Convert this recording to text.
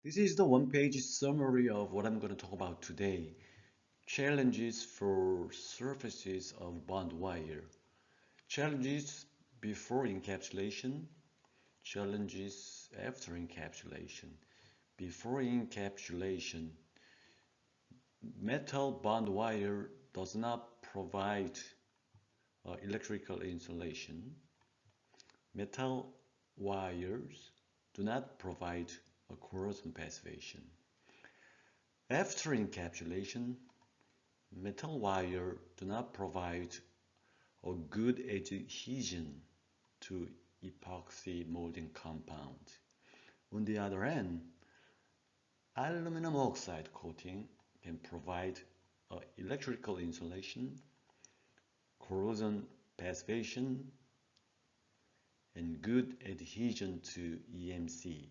This is the one-page summary of what I'm going to talk about today. Challenges for surfaces of bond wire. Challenges before encapsulation. Challenges after encapsulation. Before encapsulation, metal bond wire does not provide electrical insulation. Metal wires do not provide a corrosion passivation. After encapsulation, metal wire do not provide a good adhesion to epoxy molding compound. On the other hand, aluminum oxide coating can provide electrical insulation, corrosion passivation, and good adhesion to EMC.